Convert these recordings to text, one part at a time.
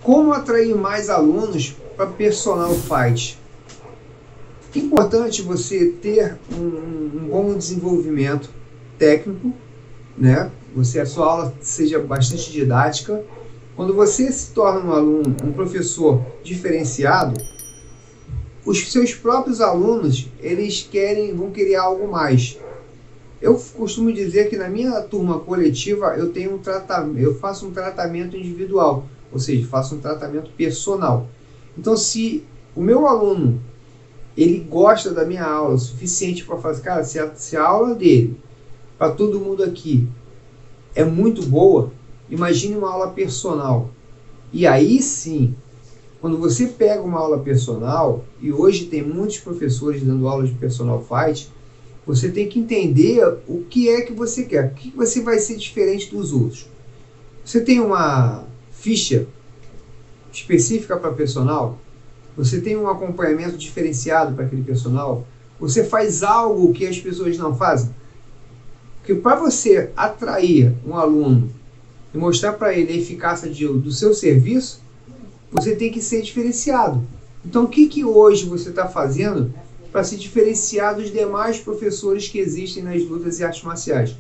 Como atrair mais alunos para Personal Fight? É importante você ter um bom desenvolvimento técnico, né? A sua aula seja bastante didática. Quando você se torna um aluno, um professor diferenciado, os seus próprios alunos, eles vão querer algo mais. Eu costumo dizer que na minha turma coletiva eu faço um tratamento individual, ou seja, faço um tratamento personal. Então, se o meu aluno ele gosta da minha aula o suficiente para fazer, cara, se a aula dele para todo mundo aqui é muito boa, imagine uma aula personal. E aí sim, quando você pega uma aula personal, e hoje tem muitos professores dando aula de Personal Fight, você tem que entender o que é que você quer, o que você vai ser diferente dos outros. Você tem uma ficha específica para personal? Você tem um acompanhamento diferenciado para aquele personal? Você faz algo que as pessoas não fazem? Porque para você atrair um aluno e mostrar para ele a eficácia do seu serviço, você tem que ser diferenciado. Então, o que hoje você está fazendo para se diferenciar dos demais professores que existem nas lutas e artes marciais?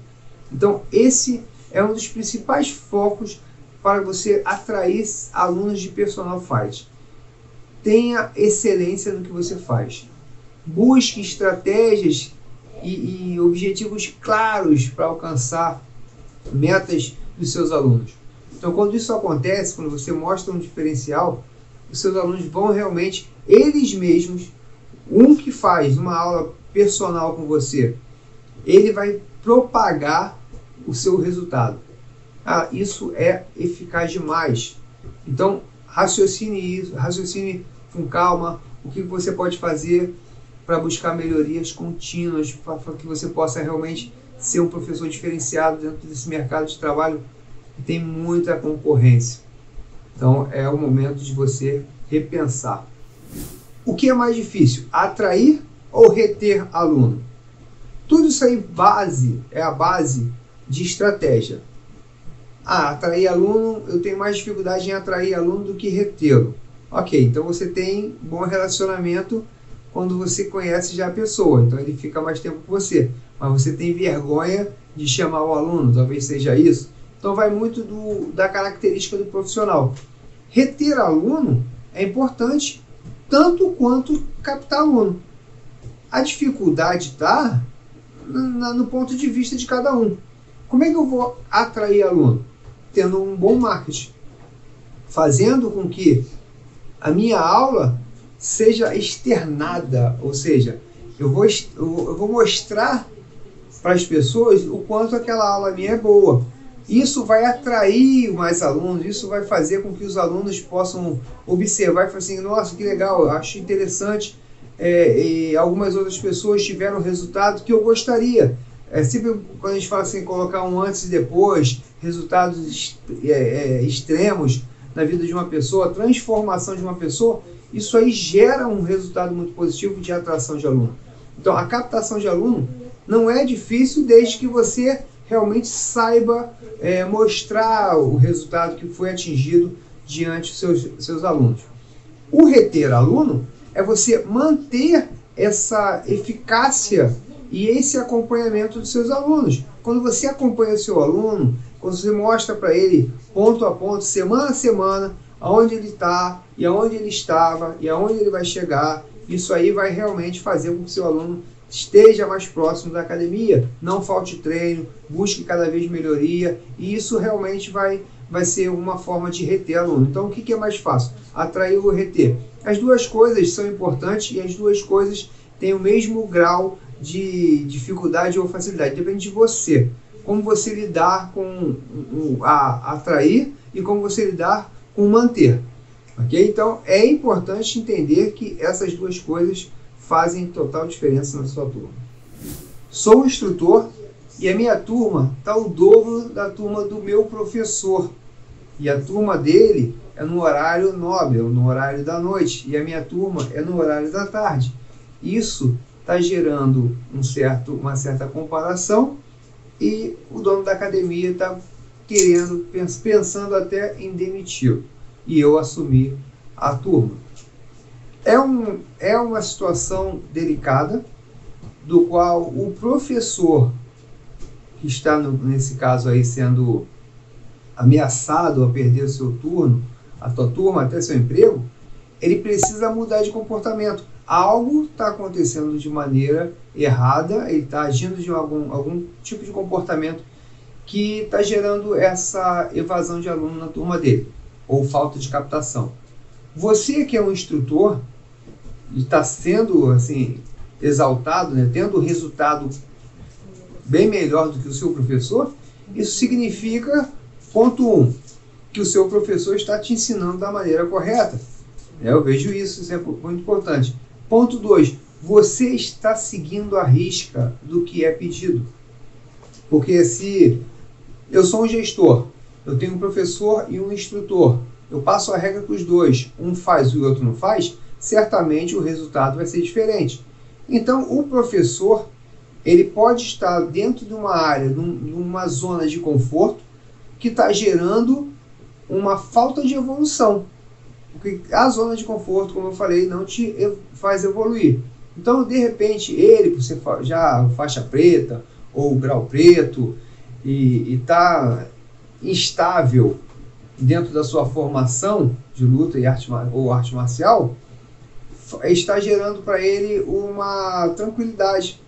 Então, esse é um dos principais focos para você atrair alunos de Personal Fight. Tenha excelência no que você faz. Busque estratégias e objetivos claros para alcançar metas dos seus alunos. Então, quando isso acontece, quando você mostra um diferencial, os seus alunos vão realmente, eles mesmos, um que faz uma aula personal com você, ele vai propagar o seu resultado. Ah, isso é eficaz demais. Então, raciocine com calma, o que você pode fazer para buscar melhorias contínuas, para que você possa realmente ser um professor diferenciado dentro desse mercado de trabalho que tem muita concorrência. Então, é o momento de você repensar. O que é mais difícil, atrair ou reter aluno? Tudo isso aí é a base de estratégia. Atrair aluno, eu tenho mais dificuldade em atrair aluno do que retê-lo. Ok, então você tem bom relacionamento quando você conhece já a pessoa, então ele fica mais tempo com você. Mas você tem vergonha de chamar o aluno, talvez seja isso. Então vai muito da característica do profissional. Reter aluno é importante tanto quanto captar aluno. A dificuldade está no ponto de vista de cada um. Como é que eu vou atrair aluno? Tendo um bom marketing. Fazendo com que a minha aula seja externada, ou seja, eu vou mostrar para as pessoas o quanto aquela aula minha é boa. Isso vai atrair mais alunos, isso vai fazer com que os alunos possam observar e falar assim, nossa, que legal, eu acho interessante, e algumas outras pessoas tiveram resultado que eu gostaria. Sempre quando a gente fala assim, colocar um antes e depois, resultados extremos na vida de uma pessoa, transformação de uma pessoa, isso aí gera um resultado muito positivo de atração de aluno. Então, a captação de aluno não é difícil desde que você realmente saiba mostrar o resultado que foi atingido diante dos seus alunos. O reter aluno é você manter essa eficácia e esse acompanhamento dos seus alunos. Quando você acompanha o seu aluno, quando você mostra para ele ponto a ponto, semana a semana, aonde ele está, e aonde ele estava, e aonde ele vai chegar, isso aí vai realmente fazer com que o seu aluno esteja mais próximo da academia, não falte treino, busque cada vez melhoria, e isso realmente vai ser uma forma de reter aluno. Então, o que é mais fácil? Atrair ou reter? As duas coisas são importantes e as duas coisas têm o mesmo grau de dificuldade ou facilidade, depende de você. Como você lidar com atrair e como você lidar com manter. Ok? Então, é importante entender que essas duas coisas fazem total diferença na sua turma. Sou um instrutor e a minha turma está o dobro da turma do meu professor. E a turma dele é no horário nobre, no horário da noite. E a minha turma é no horário da tarde. Isso está gerando uma certa comparação e o dono da academia está pensando até em demitir. e eu assumir a turma. É uma situação delicada, do qual o professor que está, nesse caso aí, sendo ameaçado a perder o seu turno, a tua turma, até seu emprego, ele precisa mudar de comportamento. Algo está acontecendo de maneira errada, ele está agindo de algum tipo de comportamento que está gerando essa evasão de aluno na turma dele, ou falta de captação. Você que é um instrutor e está sendo assim, exaltado, né, tendo resultado bem melhor do que o seu professor, isso significa, ponto 1, que o seu professor está te ensinando da maneira correta. Eu vejo isso é muito importante. Ponto 2, você está seguindo a risca do que é pedido. Porque se eu sou um gestor, eu tenho um professor e um instrutor, eu passo a regra para os dois, um faz e o outro não faz, certamente o resultado vai ser diferente. Então, o professor, ele pode estar dentro de uma área, de uma zona de conforto, que está gerando uma falta de evolução. Porque a zona de conforto, como eu falei, não te faz evoluir. Então, de repente, ele, por ser já faixa preta ou grau preto, e está instável dentro da sua formação de luta e arte marcial, está gerando para ele uma tranquilidade.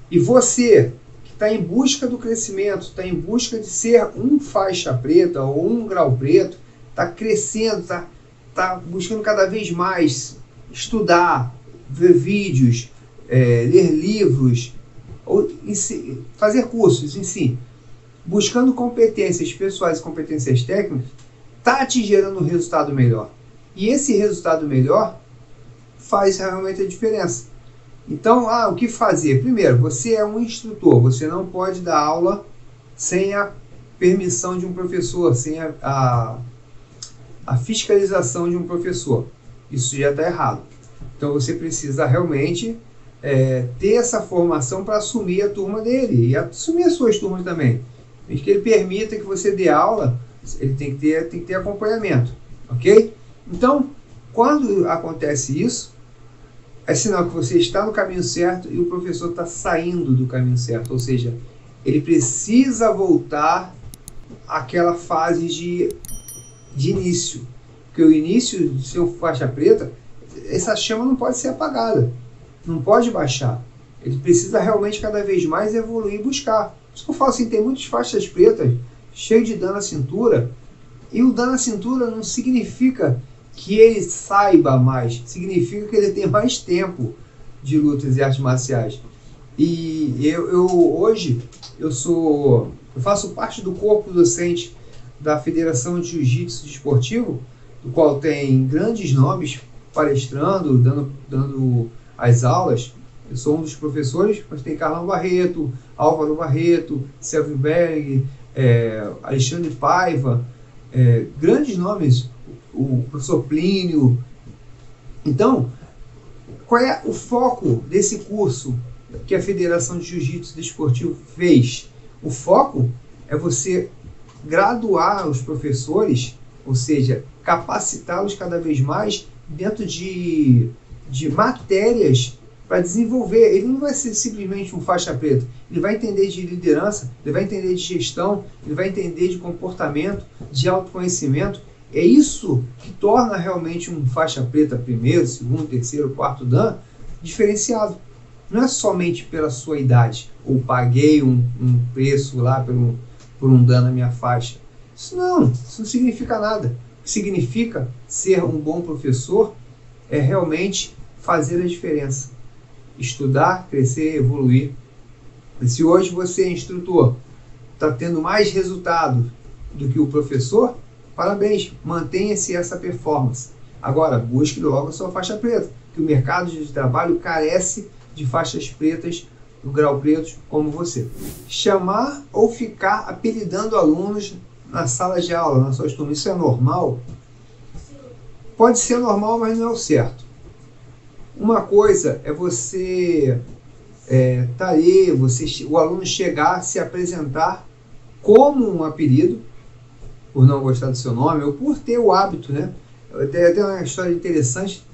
E você, que está em busca do crescimento, está em busca de ser um faixa preta ou um grau preto, está crescendo, está buscando cada vez mais estudar, ver vídeos, ler livros, ou fazer cursos em si, buscando competências pessoais e competências técnicas, está te gerando um resultado melhor. E esse resultado melhor faz realmente a diferença. Então, o que fazer? Primeiro, você é um instrutor, você não pode dar aula sem a permissão de um professor, sem a fiscalização de um professor. Isso já está errado. Então, você precisa realmente ter essa formação para assumir a turma dele e assumir as suas turmas também. Desde que ele permita que você dê aula, ele tem que ter acompanhamento, ok? Então, quando acontece isso, é sinal que você está no caminho certo e o professor está saindo do caminho certo, ou seja, ele precisa voltar àquela fase de início, porque o início de ser um faixa preta, essa chama não pode ser apagada, não pode baixar, ele precisa realmente cada vez mais evoluir e buscar. Por isso que eu falo assim, tem muitas faixas pretas cheias de dano à cintura, e o dano à cintura não significa que ele saiba mais, significa que ele tem mais tempo de lutas e artes marciais. E hoje eu faço parte do corpo docente da Federação de Jiu-Jitsu Desportivo, do qual tem grandes nomes palestrando, dando as aulas. Eu sou um dos professores, mas tem Carlão Barreto, Álvaro Barreto, Selvin Berg, Alexandre Paiva, grandes nomes, o professor Plínio. Então, qual é o foco desse curso que a Federação de Jiu-Jitsu Desportivo fez? O foco é você graduar os professores, ou seja, capacitá-los cada vez mais dentro de matérias para desenvolver. Ele não vai ser simplesmente um faixa preta, ele vai entender de liderança, ele vai entender de gestão, ele vai entender de comportamento, de autoconhecimento. É isso que torna realmente um faixa preta primeiro, segundo, terceiro, quarto dan diferenciado. Não é somente pela sua idade, ou paguei um preço lá por um dan na minha faixa. Isso não significa nada. O que significa ser um bom professor é realmente fazer a diferença. Estudar, crescer, evoluir. E se hoje você é instrutor, está tendo mais resultado do que o professor, parabéns, mantenha-se essa performance. Agora, busque logo a sua faixa preta, que o mercado de trabalho carece de faixas pretas, do grau pretos, como você. Chamar ou ficar apelidando alunos na sala de aula, na sua turma, isso é normal? Pode ser normal, mas não é o certo. Uma coisa é você o aluno chegar, se apresentar como um apelido, por não gostar do seu nome, ou por ter o hábito, né? Tem até uma história interessante.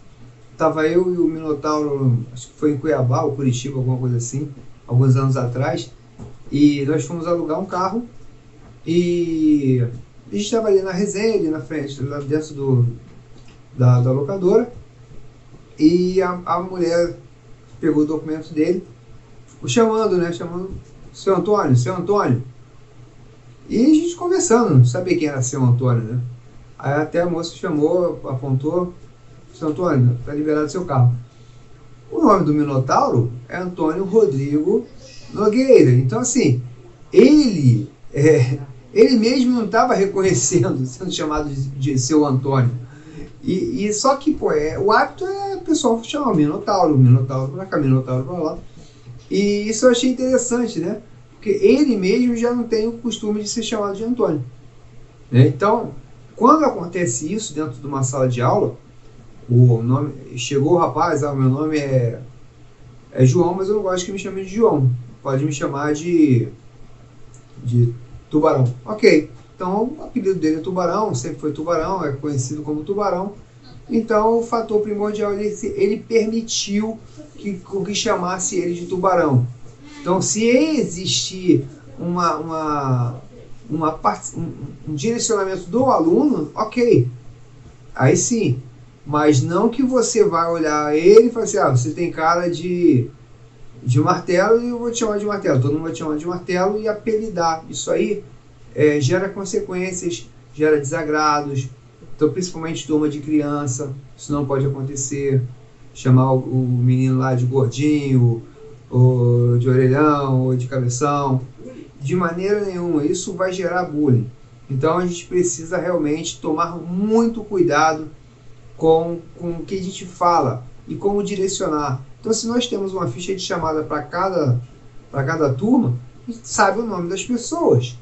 Tava eu e o Minotauro, acho que foi em Cuiabá ou Curitiba, alguma coisa assim, alguns anos atrás, e nós fomos alugar um carro e a gente estava ali na resenha, ali na frente, lá dentro da locadora, e a mulher pegou o documento dele, ficou chamando, né? Chamando, seu Antônio, seu Antônio. E a gente conversando, não sabia quem era seu Antônio, né? Aí até a moça chamou, apontou, seu Antônio, está liberado seu carro. O nome do Minotauro é Antônio Rodrigo Nogueira. Então, assim, ele mesmo não estava reconhecendo, sendo chamado de seu Antônio. E só que, pô, o hábito é o pessoal chamar Minotauro pra cá, Minotauro pra lá. E isso eu achei interessante, né? Porque ele mesmo já não tem o costume de ser chamado de Antônio, né? Então, quando acontece isso dentro de uma sala de aula, o nome, chegou o rapaz, meu nome é João, mas eu não gosto que me chamem de João. Pode me chamar de Tubarão. Ok, então o apelido dele é Tubarão, sempre foi Tubarão, é conhecido como Tubarão. Então o fator primordial, ele permitiu que chamasse ele de Tubarão. Então, se existir um direcionamento do aluno, ok, aí sim. Mas não que você vai olhar ele e falar assim, você tem cara de martelo e eu vou te chamar de martelo. Todo mundo vai te chamar de martelo e apelidar. Isso aí gera consequências, gera desagrados. Então, principalmente turma de criança, isso não pode acontecer. Chamar o menino lá de gordinho, ou de orelhão, ou de cabeção. De maneira nenhuma, isso vai gerar bullying. Então, a gente precisa realmente tomar muito cuidado com o que a gente fala e como direcionar. Então, se nós temos uma ficha de chamada para cada turma, a gente sabe o nome das pessoas.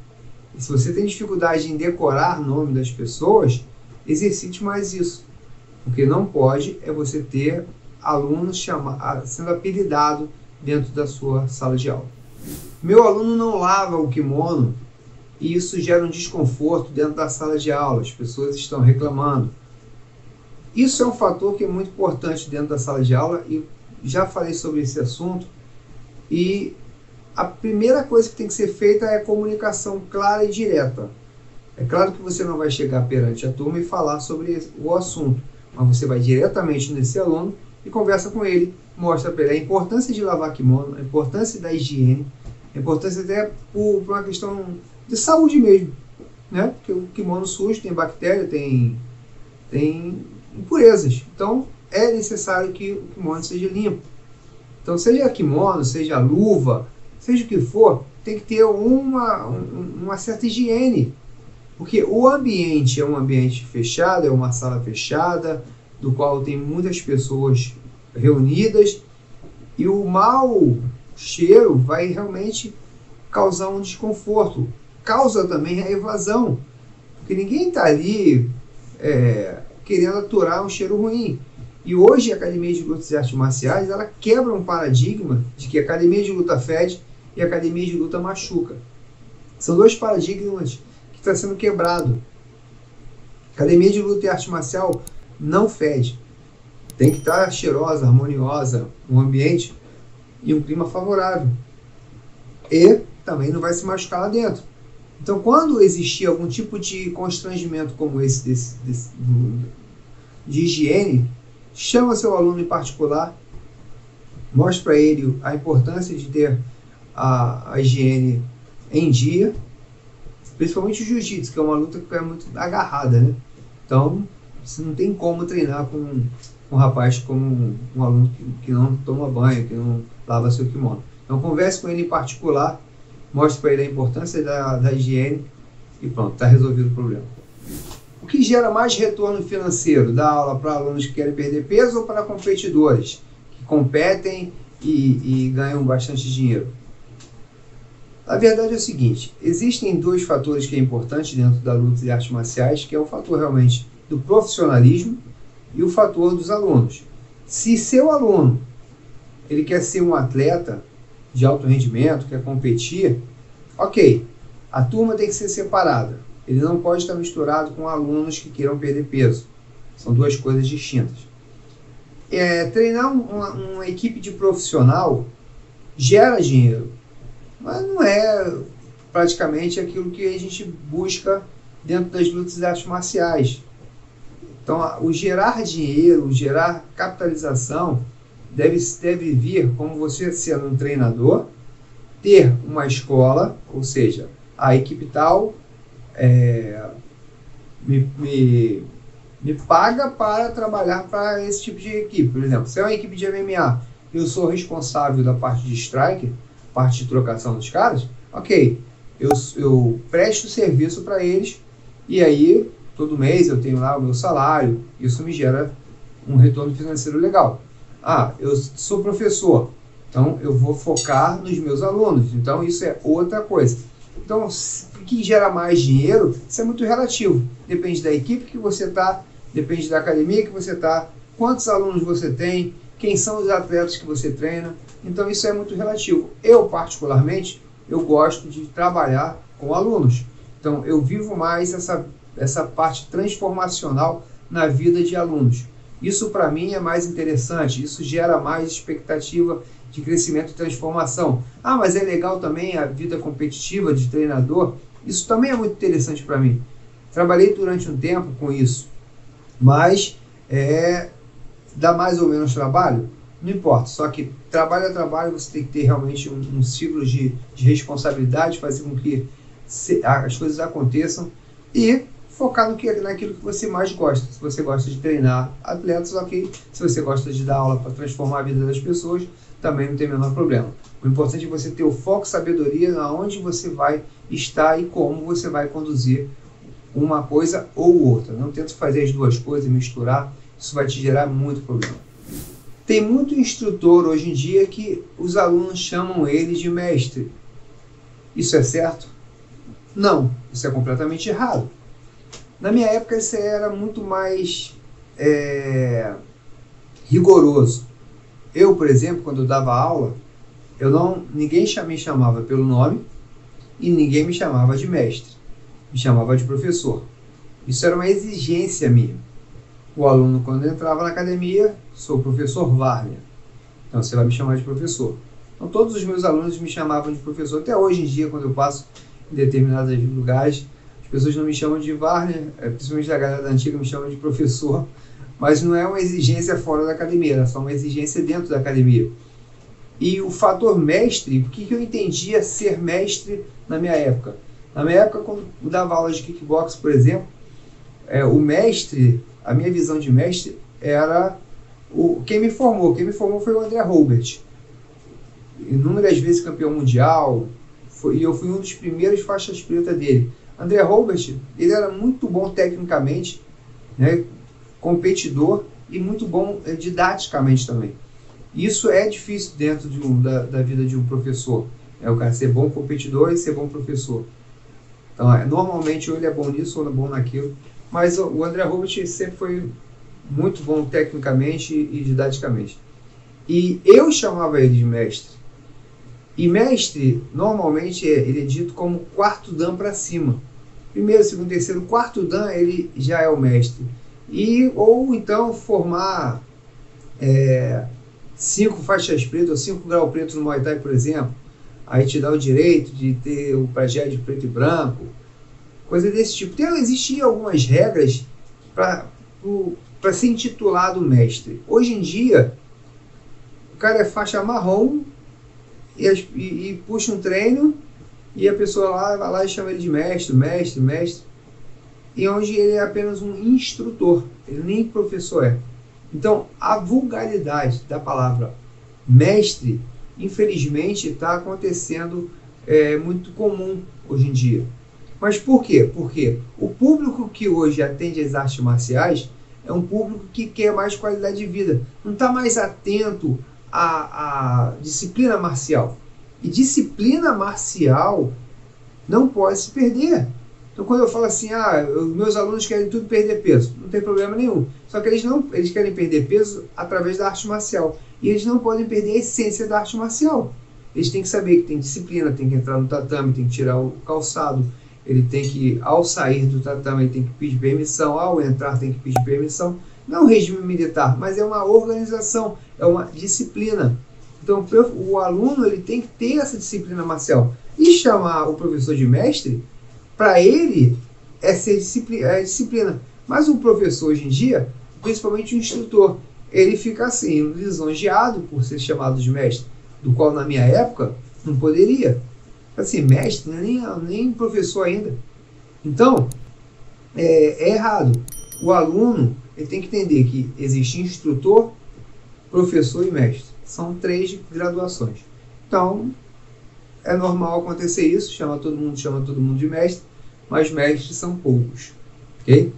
E se você tem dificuldade em decorar o nome das pessoas, exercite mais isso. O que não pode é você ter alunos sendo apelidado dentro da sua sala de aula. Meu aluno não lava o kimono e isso gera um desconforto dentro da sala de aula. As pessoas estão reclamando. Isso é um fator que é muito importante dentro da sala de aula e já falei sobre esse assunto. E a primeira coisa que tem que ser feita é a comunicação clara e direta. É claro que você não vai chegar perante a turma e falar sobre o assunto, mas você vai diretamente nesse aluno e conversa com ele, mostra para ele a importância de lavar kimono, a importância da higiene, a importância até por uma questão de saúde mesmo, né? Porque o kimono sujo tem bactéria, tem impurezas. Então, é necessário que o kimono seja limpo. Então, seja kimono, seja luva, seja o que for, tem que ter uma certa higiene. Porque o ambiente é um ambiente fechado, é uma sala fechada, do qual tem muitas pessoas reunidas, e o mau cheiro vai realmente causar um desconforto. Causa também a evasão, porque ninguém está ali querendo aturar um cheiro ruim. E hoje a Academia de Lutas e Artes Marciais, ela quebra um paradigma de que a Academia de Luta fede e a Academia de Luta machuca. São dois paradigmas que estão sendo quebrados. Academia de Luta e Arte Marcial não fede. Tem que estar cheirosa, harmoniosa, um ambiente e um clima favorável. E também não vai se machucar lá dentro. Então, quando existir algum tipo de constrangimento como esse de higiene, chama seu aluno em particular, mostre para ele a importância de ter a higiene em dia, principalmente o jiu-jitsu, que é uma luta que é muito agarrada, né? Então, você não tem como treinar com um rapaz como um aluno que não toma banho, que não lava seu kimono. Então, converse com ele em particular, mostre para ele a importância da higiene e pronto, está resolvido o problema. O que gera mais retorno financeiro da aula para alunos que querem perder peso ou para competidores que competem e ganham bastante dinheiro? A verdade é o seguinte, existem dois fatores que é importante dentro da luta e artes marciais, que é o fator realmente do profissionalismo e o fator dos alunos. Se seu aluno ele quer ser um atleta de alto rendimento, quer competir, ok, a turma tem que ser separada. Ele não pode estar misturado com alunos que queiram perder peso. São duas coisas distintas. Treinar uma equipe de profissional gera dinheiro, mas não é praticamente aquilo que a gente busca dentro das lutas e artes marciais. Então, o gerar dinheiro, o gerar capitalização, deve vir como você sendo um treinador, ter uma escola, ou seja, a equipe tal me paga para trabalhar para esse tipo de equipe. Por exemplo, se é uma equipe de MMA, eu sou responsável da parte de strike, parte de trocação dos caras, ok, eu presto serviço para eles e aí todo mês eu tenho lá o meu salário, isso me gera um retorno financeiro legal. Eu sou professor, então eu vou focar nos meus alunos, então isso é outra coisa. Então, o que gera mais dinheiro, isso é muito relativo, depende da equipe que você está, depende da academia que você está, quantos alunos você tem, quem são os atletas que você treina, então isso é muito relativo. Eu, particularmente, eu gosto de trabalhar com alunos, então eu vivo mais essa parte transformacional na vida de alunos. Isso para mim é mais interessante, isso gera mais expectativa de crescimento e transformação. Mas é legal também a vida competitiva de treinador, isso também é muito interessante para mim. Trabalhei durante um tempo com isso, mas dá mais ou menos trabalho? Não importa, só que trabalho a trabalho você tem que ter realmente um ciclo de responsabilidade, fazer com que as coisas aconteçam e focar naquilo que você mais gosta. Se você gosta de treinar atletas, ok. Se você gosta de dar aula para transformar a vida das pessoas, também não tem o menor problema. O importante é você ter o foco e sabedoria na onde você vai estar e como você vai conduzir uma coisa ou outra. Não tenta fazer as duas coisas e misturar, isso vai te gerar muito problema. Tem muito instrutor hoje em dia que os alunos chamam ele de mestre. Isso é certo? Não, isso é completamente errado. Na minha época isso era muito mais rigoroso. Eu, por exemplo, quando eu dava aula, ninguém me chamava pelo nome e ninguém me chamava de mestre. Me chamava de professor. Isso era uma exigência minha. O aluno, quando entrava na academia, sou o professor Wagner. Então você vai me chamar de professor. Então todos os meus alunos me chamavam de professor. Até hoje em dia, quando eu passo em determinados lugares, as pessoas não me chamam de Wagner, principalmente a galera da antiga me chamam de professor. Mas não é uma exigência fora da academia, é só uma exigência dentro da academia. E o fator mestre, o que eu entendia ser mestre na minha época? Na minha época, quando eu dava aula de kickbox, por exemplo, o mestre, a minha visão de mestre era quem me formou. Quem me formou foi o André Robert. Inúmeras vezes campeão mundial, e eu fui um dos primeiros faixas preta dele. André Robert, ele era muito bom tecnicamente, né, competidor e muito bom didaticamente também. Isso é difícil dentro da vida de um professor. O cara ser bom competidor e ser bom professor. Então, normalmente ou ele é bom nisso ou ele é bom naquilo. Mas o André Robert sempre foi muito bom tecnicamente e didaticamente. E eu chamava ele de mestre. E mestre, normalmente, ele é dito como quarto dan para cima. Primeiro, segundo, terceiro, quarto dan, ele já é o mestre. Ou então formar 5 faixas pretas ou 5 graus pretos no Muay Thai, por exemplo. Aí te dá o direito de ter o pajé de preto e branco. Coisa desse tipo. Então, existiam algumas regras para ser intitulado mestre. Hoje em dia, o cara é faixa marrom e puxa um treino e a pessoa vai lá e chama ele de mestre, mestre, mestre. E onde ele é apenas um instrutor, ele nem professor é. Então, a vulgaridade da palavra mestre, infelizmente, está acontecendo muito comum hoje em dia. Mas por quê? Porque o público que hoje atende às artes marciais é um público que quer mais qualidade de vida, não está mais atento à disciplina marcial. E disciplina marcial não pode se perder. Então, quando eu falo assim, meus alunos querem tudo perder peso, não tem problema nenhum. Só que eles querem perder peso através da arte marcial. E eles não podem perder a essência da arte marcial. Eles têm que saber que tem disciplina, tem que entrar no tatame, tem que tirar o calçado. ele tem que, ao sair do tratamento, tem que pedir permissão, ao entrar tem que pedir permissão. Não é um regime militar, mas é uma organização, é uma disciplina. Então o aluno ele tem que ter essa disciplina marcial. E chamar o professor de mestre, para ele, é disciplina. Mas o professor hoje em dia, principalmente o instrutor, ele fica assim, lisonjeado por ser chamado de mestre, do qual na minha época não poderia. Assim, mestre, não é nem professor ainda. Então, é errado. O aluno ele tem que entender que existe instrutor, professor e mestre. São 3 graduações. Então, é normal acontecer isso, chama todo mundo de mestre, mas mestres são poucos. Ok?